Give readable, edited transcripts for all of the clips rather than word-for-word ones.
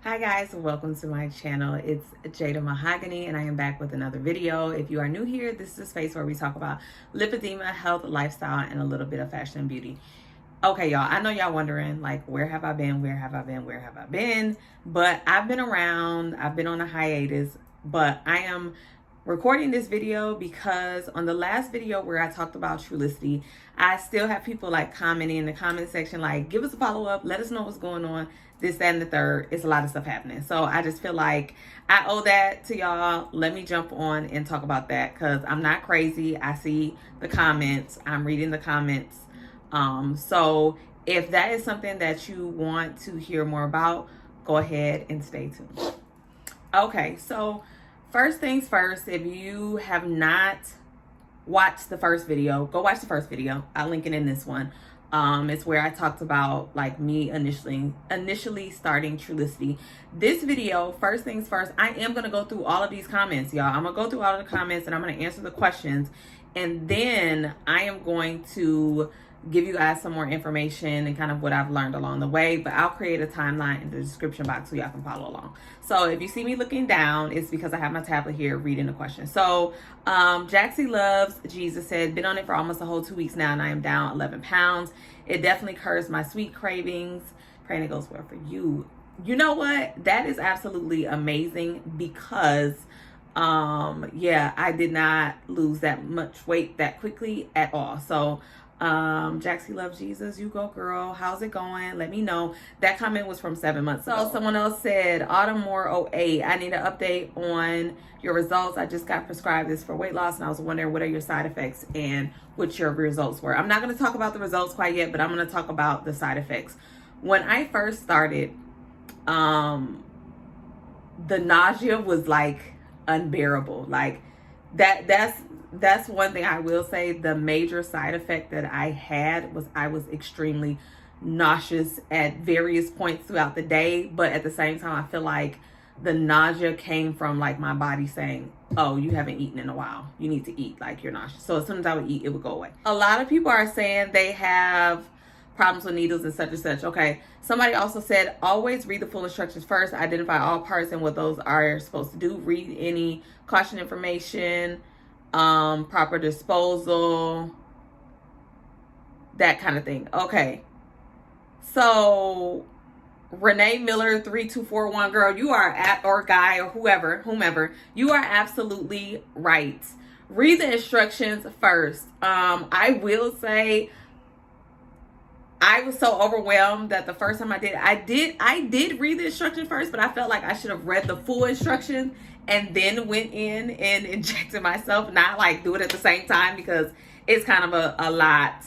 Hi guys, welcome to my channel. It's Jada Mahogane and I am back with another video. If you are new here, this is a space where we talk about lipedema, health, lifestyle, and a little bit of fashion and beauty. Okay, y'all, I know y'all wondering, like, where have I been? Where have I been? Where have I been? But I've been around. I've been on a hiatus, but I am recording this video because on the last video where I talked about Trulicity, I still have people like commenting in the comment section, like, give us a follow-up, let us know what's going on, this, that, and the third. It's a lot of stuff happening. So I just feel like I owe that to y'all. Let me jump on and talk about that because I'm not crazy. I see the comments. I'm reading the comments. So if that is something that you want to hear more about, go ahead and stay tuned. Okay, so first things first, if you have not watched the first video, go watch the first video. I'll link it in this one. It's where I talked about like me initially starting Trulicity. This video, first things first, I am going to go through all of these comments, y'all. I'm going to go through all of the comments and I'm going to answer the questions. And then I am going to give you guys some more information and kind of what I've learned along the way, but I'll create a timeline in the description box so y'all can follow along. So if you see me looking down, it's because I have my tablet here reading the question. So Jaxie Loves Jesus said, been on it for almost a whole 2 weeks now and I am down 11 pounds. It definitely curbs my sweet cravings. Praying it goes well for you. You know what? That is absolutely amazing because yeah, I did not lose that much weight that quickly at all. So Jaxie Loves Jesus, you go girl. How's it going? Let me know. That comment was from 7 months ago. So someone else said, Autumn Moore 08, I need an update on your results. I just got prescribed this for weight loss and I was wondering what are your side effects and what your results were. I'm not going to talk about the results quite yet, but I'm going to talk about the side effects. When I first started, the nausea was like unbearable. Like that's one thing I will say. The major side effect that I had was I was extremely nauseous at various points throughout the day, but at the same time I feel like the nausea came from like my body saying, oh, you haven't eaten in a while, you need to eat, like you're nauseous. So as soon as I would eat, it would go away. A lot of people are saying they have problems with needles and such. Okay, somebody also said always read the full instructions first, identify all parts and what those are supposed to do, read any caution information, proper disposal, that kind of thing. Okay, so Renee Miller 3241, girl, you are or guy or whomever, you are absolutely right. Read the instructions first. I will say I was so overwhelmed that the first time I did read the instructions first, but I felt like I should have read the full instructions and then went in and injected myself, not like do it at the same time because it's kind of a lot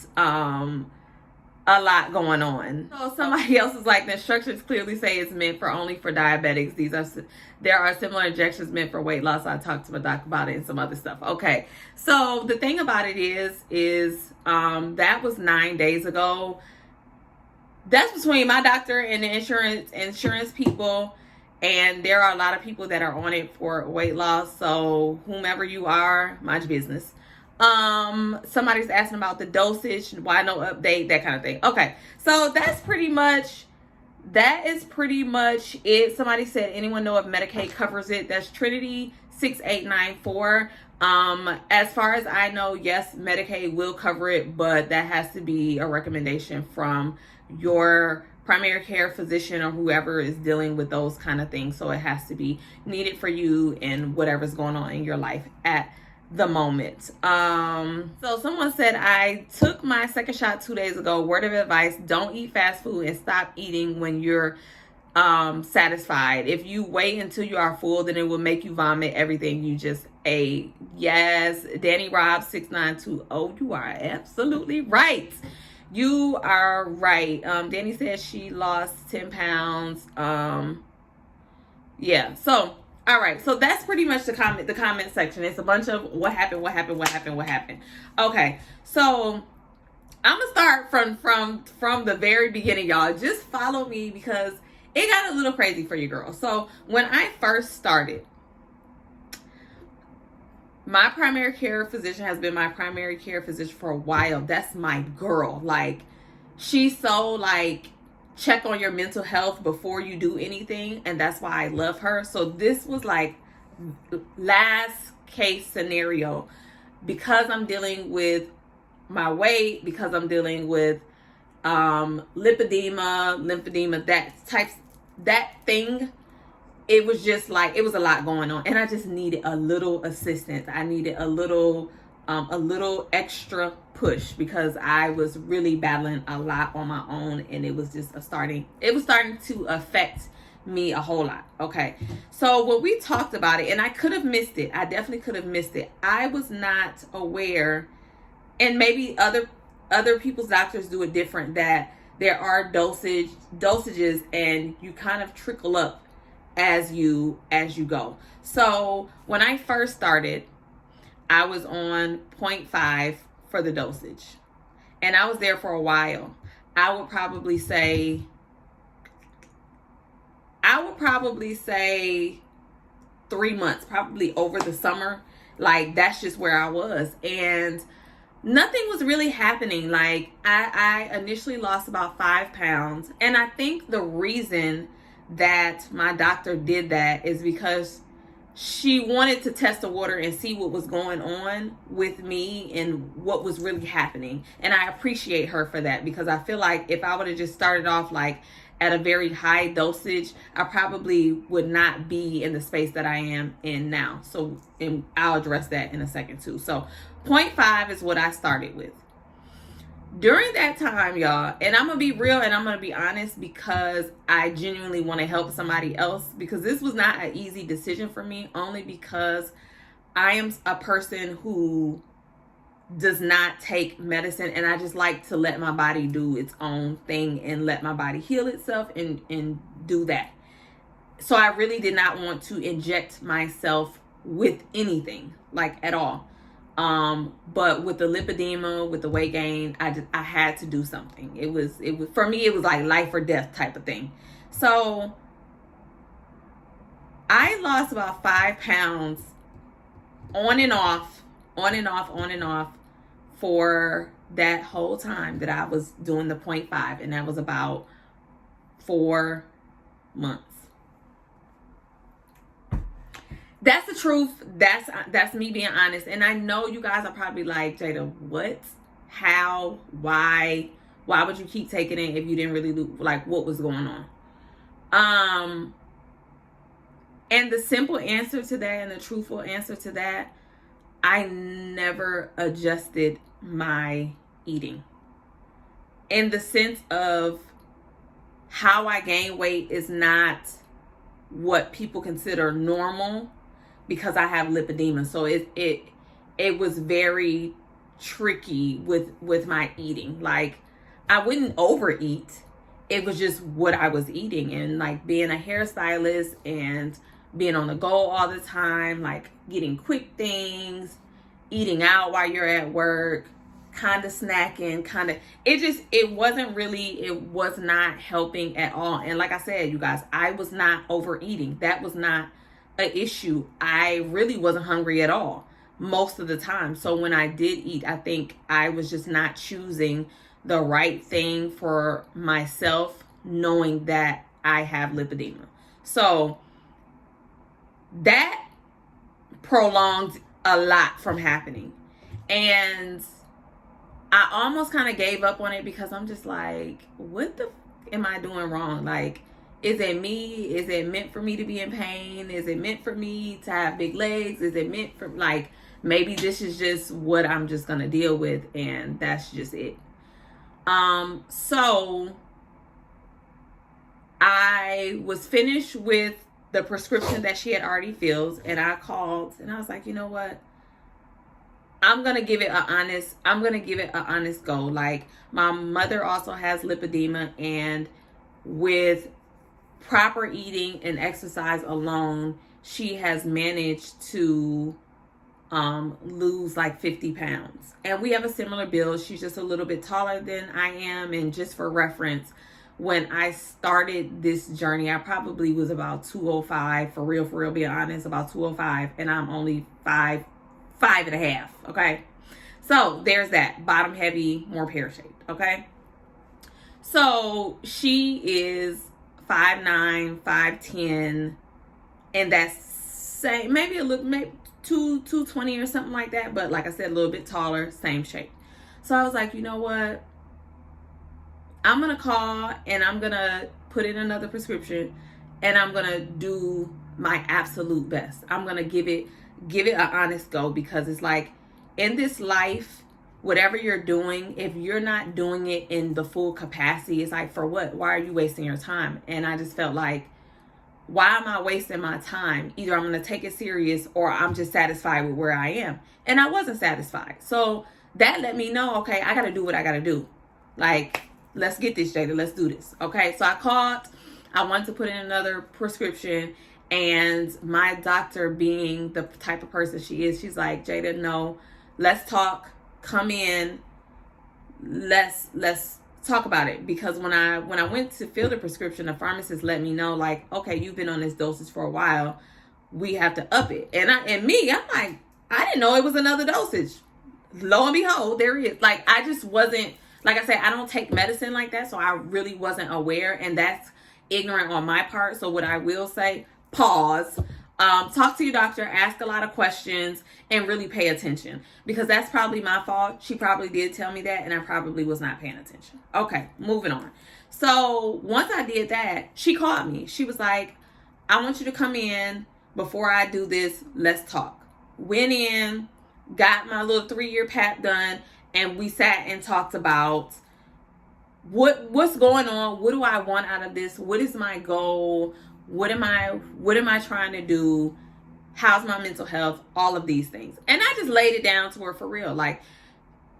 going on. So somebody else is like, the instructions clearly say it's meant for only for diabetics. There are similar injections meant for weight loss. I talked to my doc about it and some other stuff. Okay, so the thing about it is that was 9 days ago. That's between my doctor and the insurance people. And there are a lot of people that are on it for weight loss. So whomever you are, mind your business. Somebody's asking about the dosage, why no update, that kind of thing. Okay, so that is pretty much it. Somebody said, anyone know if Medicaid covers it? That's Trinity 6894. As far as I know, yes, Medicaid will cover it, but that has to be a recommendation from your primary care physician or whoever is dealing with those kind of things. So it has to be needed for you and whatever's going on in your life at the moment. So someone said, I took my second shot 2 days ago. Word of advice, don't eat fast food and stop eating when you're satisfied. If you wait until you are full, then it will make you vomit everything you just ate. Yes, Danny Rob 6920, you are absolutely right. You are right. Danny says she lost 10 pounds. Yeah, so all right, so that's pretty much the comment section. It's a bunch of what happened. Okay, so I'm gonna start from the very beginning, y'all. Just follow me because it got a little crazy for you, girl. So when I first started, my primary care physician has been my primary care physician for a while. That's my girl. Like, she's so like check on your mental health before you do anything, and that's why I love her. So this was like last case scenario, because I'm dealing with my weight, because I'm dealing with lymphedema, that thing. It was just like, it was a lot going on, and I just needed a little assistance. I needed a little extra push, because I was really battling a lot on my own, and it was just starting to affect me a whole lot. Okay, so when we talked about it, and I could have missed it, I definitely could have missed it. I was not aware, and maybe other people's doctors do it different, that there are dosages, and you kind of trickle up as you go. So when I first started, I was on 0.5 for the dosage, and I was there for a while. I would probably say 3 months, probably over the summer. Like, that's just where I was, and nothing was really happening. Like, I initially lost about 5 pounds, and I think the reason that my doctor did that is because she wanted to test the water and see what was going on with me and what was really happening. And I appreciate her for that, because I feel like if I would have just started off like at a very high dosage, I probably would not be in the space that I am in now. So, and I'll address that in a second too. So 0.5 is what I started with. During that time, y'all, and I'm going to be real and I'm going to be honest, because I genuinely want to help somebody else, because this was not an easy decision for me, only because I am a person who does not take medicine, and I just like to let my body do its own thing and let my body heal itself and do that. So I really did not want to inject myself with anything, like, at all. But with the lymphedema, with the weight gain, I had to do something. It was for me, it was like life or death type of thing. So I lost about 5 pounds on and off for that whole time that I was doing the 0.5, and that was about 4 months. That's the truth. That's me being honest. And I know you guys are probably like, Jada, what? How? Why? Why would you keep taking it if you didn't really like what was going on? And the simple answer to that, and the truthful answer to that, I never adjusted my eating. In the sense of how I gain weight is not what people consider normal, because I have lipedema. So it was very tricky with my eating. Like, I wouldn't overeat. It was just what I was eating. And like being a hairstylist and being on the go all the time, like getting quick things, eating out while you're at work, kind of snacking, it was not helping at all. And like I said, you guys, I was not overeating. That was not an issue. I really wasn't hungry at all most of the time. So when I did eat, I think I was just not choosing the right thing for myself, knowing that I have lipedema. So that prolonged a lot from happening. And I almost kind of gave up on it, because I'm just like, what the am I doing wrong? Like, is it me? Is it meant for me to be in pain? Is it meant for me to have big legs? Is it meant for, like, maybe this is just what I'm just going to deal with, and that's just it. So I was finished with the prescription that she had already filled, and I called and I was like, you know what? I'm going to give it an honest go. Like, my mother also has lipedema, and with proper eating and exercise alone, she has managed to lose like 50 pounds. And we have a similar build. She's just a little bit taller than I am. And just for reference, when I started this journey, I probably was about 205, for real, being honest, about 205, and I'm only 5'5.5". Okay, so there's that. Bottom heavy, more pear shaped. Okay, So she is 5'9", 5'10", and that's same, maybe a little, maybe 220 or something like that. But like I said, a little bit taller, same shape. So I was like, you know what? I'm gonna call and I'm gonna put in another prescription, and I'm gonna do my absolute best. I'm gonna give it an honest go, because it's like, in this life, whatever you're doing, if you're not doing it in the full capacity, it's like, for what? Why are you wasting your time? And I just felt like, why am I wasting my time? Either I'm going to take it serious, or I'm just satisfied with where I am. And I wasn't satisfied. So that let me know, okay, I got to do what I got to do. Like, let's get this, Jada. Let's do this. Okay. So I called. I wanted to put in another prescription. And my doctor, being the type of person she is, she's like, Jada, no, let's talk. Come in. Let's talk about it. Because when I went to fill the prescription, the pharmacist let me know, like, okay, you've been on this dosage for a while, we have to up it. And I'm like, I didn't know it was another dosage. Lo and behold, there is. Like, I just wasn't, like I said, I don't take medicine like that, so I really wasn't aware, and that's ignorant on my part. So what I will say, pause, talk to your doctor, ask a lot of questions, and really pay attention, because that's probably my fault. She probably did tell me that, and I probably was not paying attention. Okay, moving on. So once I did that, she called me. She was like, I want you to come in before I do this. Let's talk. Went in, got my little 3-year PAP done, and we sat and talked about what's going on. What do I want out of this? What is my goal? What am I trying to do? How's my mental health? All of these things. And I just laid it down to her for real. Like,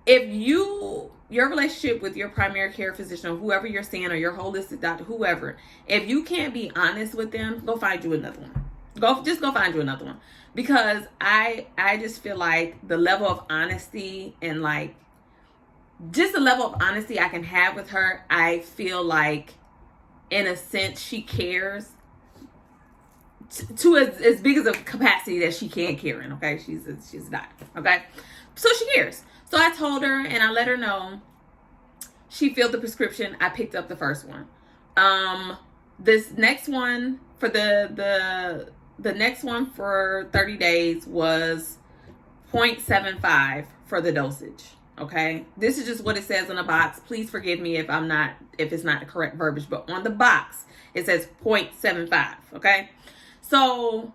if your relationship with your primary care physician, or whoever you're seeing, or your holistic doctor, whoever, if you can't be honest with them, go find you another one. Go find you another one. Because I just feel like the level of honesty, and like, just the level of honesty I can have with her, I feel like, in a sense, she cares to as big as a capacity that she can carry in. Okay, she's a doctor. Okay, so she cares. So I told her, and I let her know. She filled the prescription. I picked up the first one. This next one for the next one for 30 days was 0.75 for the dosage. Okay, this is just what it says on the box. Please forgive me if it's not the correct verbiage, but on the box it says 0.75. Okay, so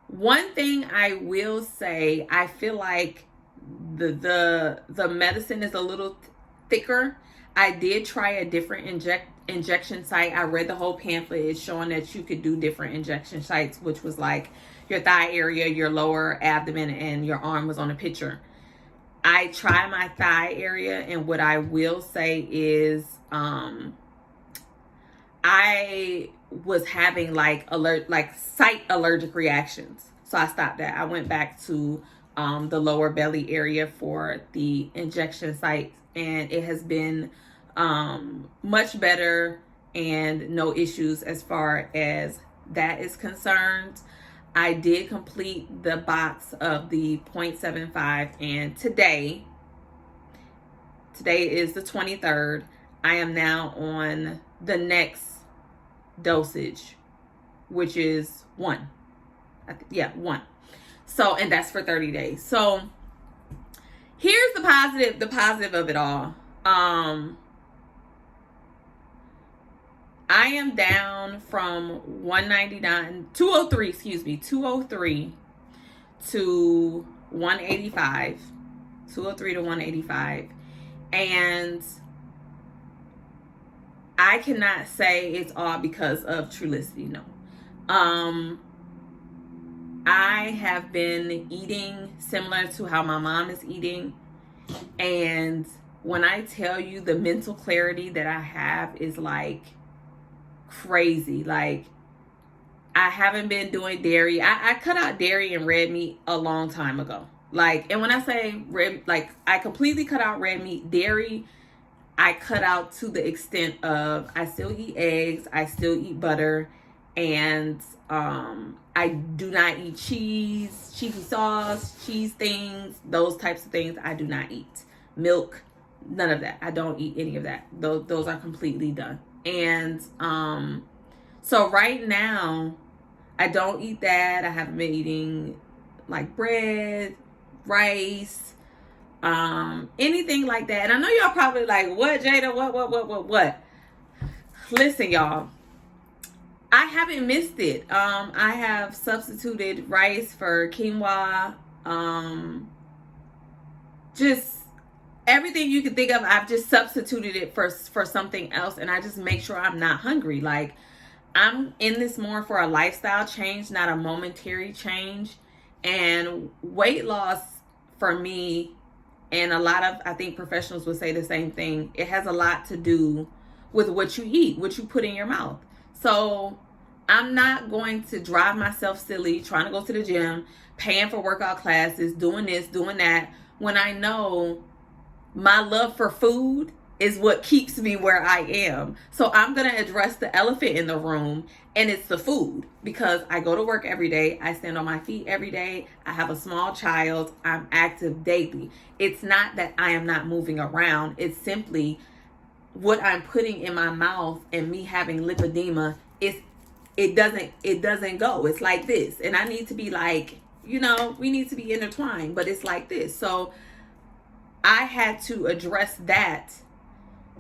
one thing I will say, I feel like the medicine is a little thicker. I did try a different injection site. I read the whole pamphlet. It's showing that you could do different injection sites, which was like your thigh area, your lower abdomen, and your arm was on a picture. I tried my thigh area, and what I will say is I was having like site allergic reactions. So I stopped that. I went back to the lower belly area for the injection site, and it has been much better and no issues as far as that is concerned. I did complete the box of the 0.75, and today is the 23rd. I am now on the next dosage, which is 1. 1. So, and that's for 30 days. So here's the positive of it all. I am down from 203 to 185. 203 to 185. And I cannot say it's all because of Trulicity, no. I have been eating similar to how my mom is eating. And when I tell you, the mental clarity that I have is like crazy. Like, I haven't been doing dairy. I cut out dairy and red meat a long time ago. Like, and when I say red, like, I completely cut out red meat. Dairy, I cut out to the extent of, I still eat eggs, I still eat butter, and I do not eat cheese, cheesy sauce, cheese things, those types of things I do not eat. Milk, None of that. I don't eat any of that. Those are completely done. And so right now, I don't eat that. I haven't been eating like bread, rice, anything like that. And I know y'all probably like, what, Jada? What? Listen, y'all. I haven't missed it. I have substituted rice for quinoa. Just everything you can think of, I've just substituted it for something else, and I just make sure I'm not hungry. Like, I'm in this more for a lifestyle change, not a momentary change. And weight loss for me, and a lot of, I think professionals would say the same thing, it has a lot to do with what you eat, what you put in your mouth. So I'm not going to drive myself silly trying to go to the gym, paying for workout classes, doing this, doing that, when I know my love for food is what keeps me where I am. So I'm going to address the elephant in the room, and it's the food, because I go to work every day. I stand on my feet every day. I have a small child. I'm active daily. It's not that I am not moving around. It's simply what I'm putting in my mouth, and me having lipedema, it doesn't go. It's like this. And I need to be like, we need to be intertwined, but it's like this. So I had to address that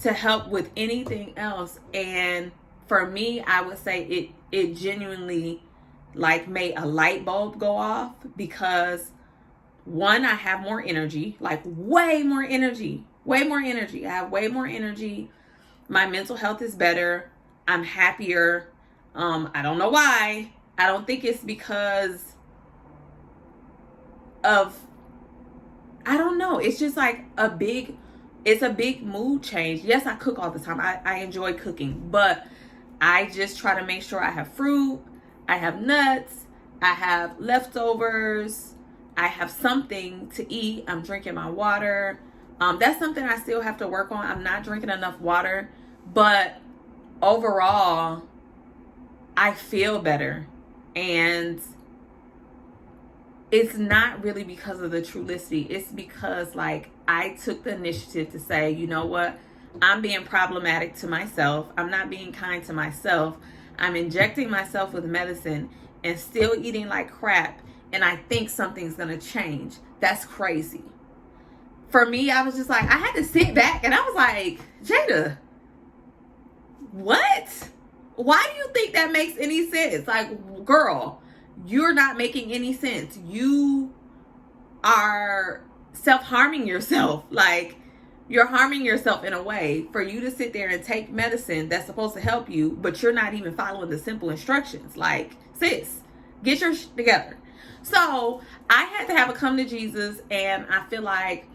to help with anything else. And for me, I would say it genuinely like made a light bulb go off, because one, I have more energy, like way more energy. I have way more energy. My mental health is better. I'm happier. I don't know why. I don't think it's because of, I don't know. It's just like it's a big mood change. Yes, I cook all the time. I enjoy cooking, but I just try to make sure I have fruit, I have nuts, I have leftovers, I have something to eat. I'm drinking my water. That's something I still have to work on. I'm not drinking enough water, but overall, I feel better. And it's not really because of the Trulicity. It's because like I took the initiative to say, you know what? I'm being problematic to myself. I'm not being kind to myself. I'm injecting myself with medicine and still eating like crap. And I think something's going to change. That's crazy. For me, I was just like, I had to sit back and I was like, Jada, what? Why do you think that makes any sense? Like, girl, you're not making any sense. You are self-harming yourself. Like, you're harming yourself in a way for you to sit there and take medicine that's supposed to help you, but you're not even following the simple instructions. Like, sis, get your shit together. So I had to have a come to Jesus, and I feel like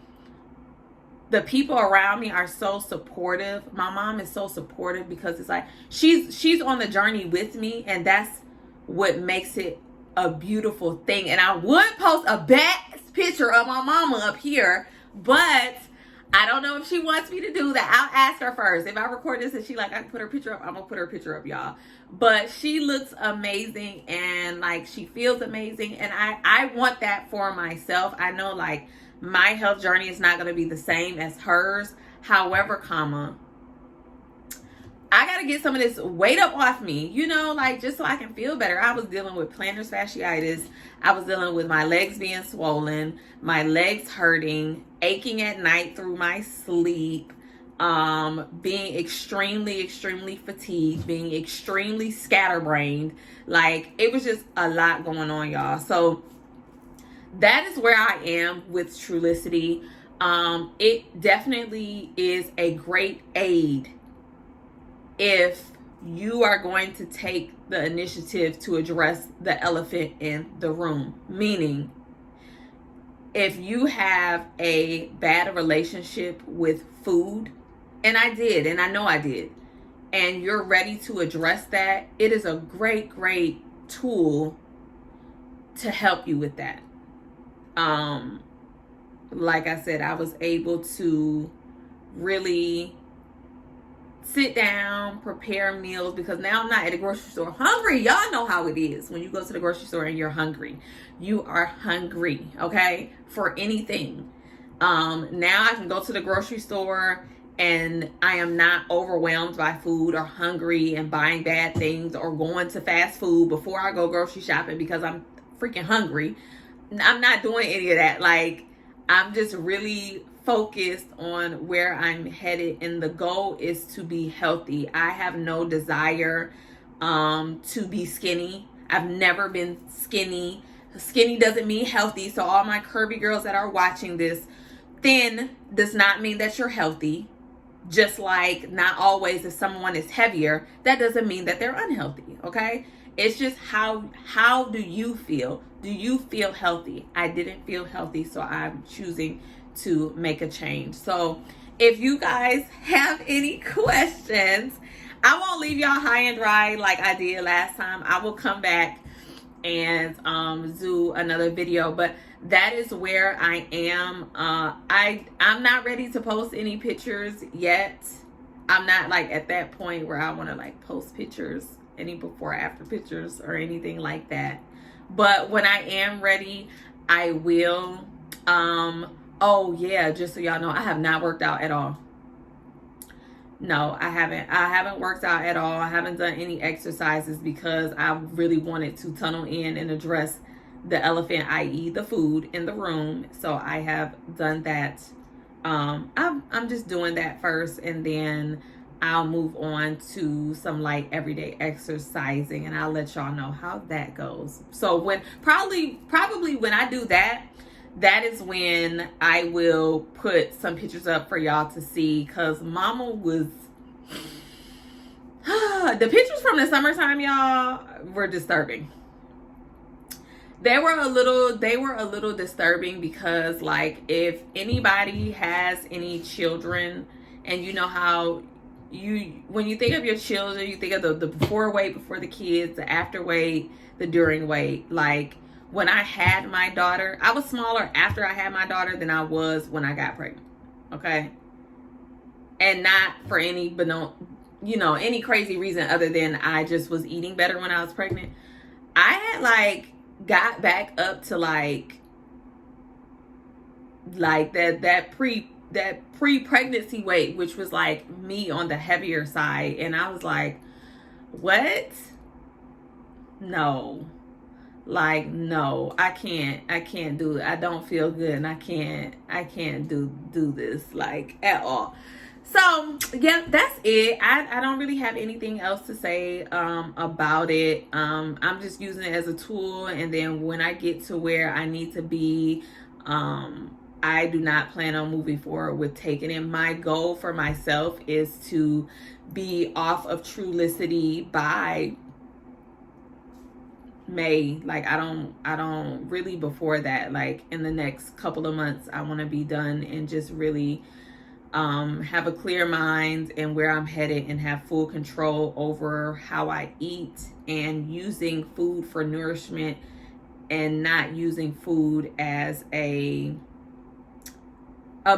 the people around me are so supportive. My mom is so supportive, because it's like she's on the journey with me, and that's what makes it a beautiful thing. And I would post a best picture of my mama up here, but I don't know if she wants me to do that. I'll ask her first. If I record this and she like, I can put her picture up, I'm gonna put her picture up, y'all. But she looks amazing, and like she feels amazing, and I want that for myself. I know like my health journey is not going to be the same as hers. However, I got to get some of this weight up off me, like just so I can feel better. I was dealing with plantar fasciitis. I was dealing with my legs being swollen, my legs hurting, aching at night through my sleep, being extremely, extremely fatigued, being extremely scatterbrained. Like, it was just a lot going on, y'all. So that is where I am with Trulicity. It definitely is a great aid if you are going to take the initiative to address the elephant in the room. Meaning, if you have a bad relationship with food, and I did, and I know I did, and you're ready to address that, it is a great, great tool to help you with that. Like I said, I was able to really sit down, prepare meals, because now I'm not at the grocery store hungry. Y'all know how it is when you go to the grocery store and you're hungry. You are hungry, okay, for anything. Now I can go to the grocery store and I am not overwhelmed by food or hungry and buying bad things or going to fast food before I go grocery shopping because I'm freaking hungry. I'm not doing any of that. Like, I'm just really focused on where I'm headed, and the goal is to be healthy. I have no desire to be skinny. I've never been skinny. Skinny doesn't mean healthy. So all my curvy girls that are watching this, thin does not mean that you're healthy. Just like not always if someone is heavier, that doesn't mean that they're unhealthy, okay? It's just how do you feel? Do you feel healthy? I didn't feel healthy, so I'm choosing to make a change. So if you guys have any questions, I won't leave y'all high and dry like I did last time. I will come back and do another video, but that is where I am. I'm not ready to post any pictures yet. I'm not like at that point where I want to like post pictures, any before or after pictures or anything like that. But when I am ready, I will. Oh yeah, just so y'all know, I have not worked out at all. No, I haven't worked out at all. I haven't done any exercises because I really wanted to tunnel in and address the elephant, i.e. the food in the room. So I have done that. I'm just doing that first, and then I'll move on to some light everyday exercising, and I'll let y'all know how that goes. So when probably when I do that, that is when I will put some pictures up for y'all to see, because mama was the pictures from the summertime, y'all, were disturbing. They were a little disturbing because, like, if anybody has any children, and you know how when you think of your children, you think of the before weight, before the kids, the after weight, the during weight. Like, when I had my daughter, I was smaller after I had my daughter than I was when I got pregnant. Okay. And not for any, but no, any crazy reason other than I just was eating better when I was pregnant. I had like got back up to like that pre-pregnancy weight, which was like me on the heavier side. And I was like, what? No. Like, no, I can't do it. I don't feel good, and I can't do this like at all. So yeah, that's it. I don't really have anything else to say about it. I'm just using it as a tool, and then when I get to where I need to be, I do not plan on moving forward with taking it. My goal for myself is to be off of Trulicity by May. Like, I don't really before that, like in the next couple of months, I want to be done and just really have a clear mind and where I'm headed, and have full control over how I eat, and using food for nourishment and not using food as a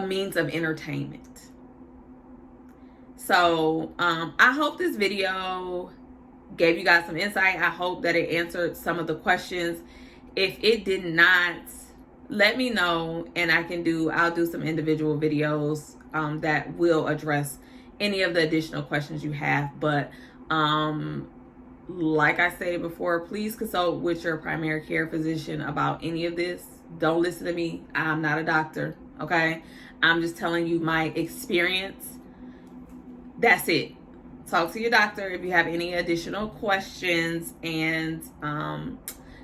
means of entertainment. So I hope this video gave you guys some insight. I hope that it answered some of the questions. If it did not, let me know, and I'll do some individual videos that will address any of the additional questions you have. But like I said before, please consult with your primary care physician about any of this. Don't listen to me. I'm not a doctor, okay? I'm just telling you my experience. That's it. Talk to your doctor if you have any additional questions. And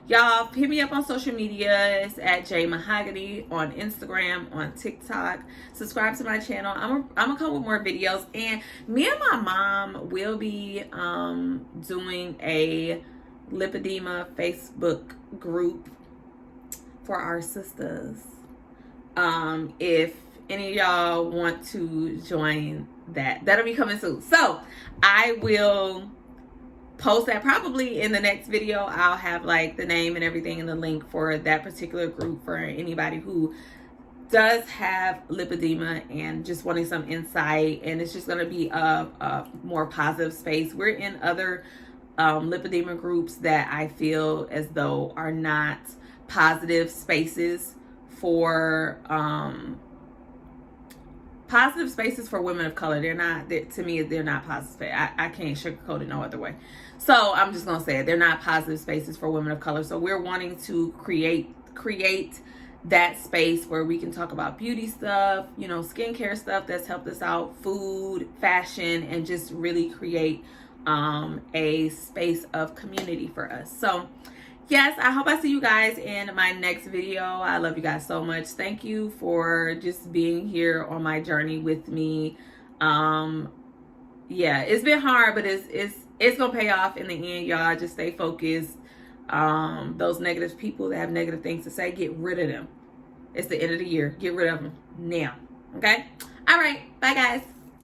y'all hit me up on social media. It's at Jada Mahogane on Instagram, on TikTok. Subscribe to my channel. I'm gonna come with more videos, and me and my mom will be doing a lipedema Facebook group for our sisters. If any of y'all want to join that'll be coming soon. So I will post that probably in the next video. I'll have like the name and everything and the link for that particular group for anybody who does have lipedema and just wanting some insight. And it's just going to be a more positive space. We're in other lipedema groups that I feel as though are not positive spaces for positive spaces for women of color. To me, they're not positive. I can't sugarcoat it no other way. So I'm just gonna say it. They're not positive spaces for women of color. So we're wanting to create that space where we can talk about beauty stuff, skincare stuff that's helped us out, food, fashion, and just really create a space of community for us. So yes, I hope I see you guys in my next video. I love you guys so much. Thank you for just being here on my journey with me. Yeah, it's been hard, but it's gonna pay off in the end, y'all. Just stay focused. Those negative people that have negative things to say, get rid of them. It's the end of the year. Get rid of them now. Okay? All right. Bye, guys.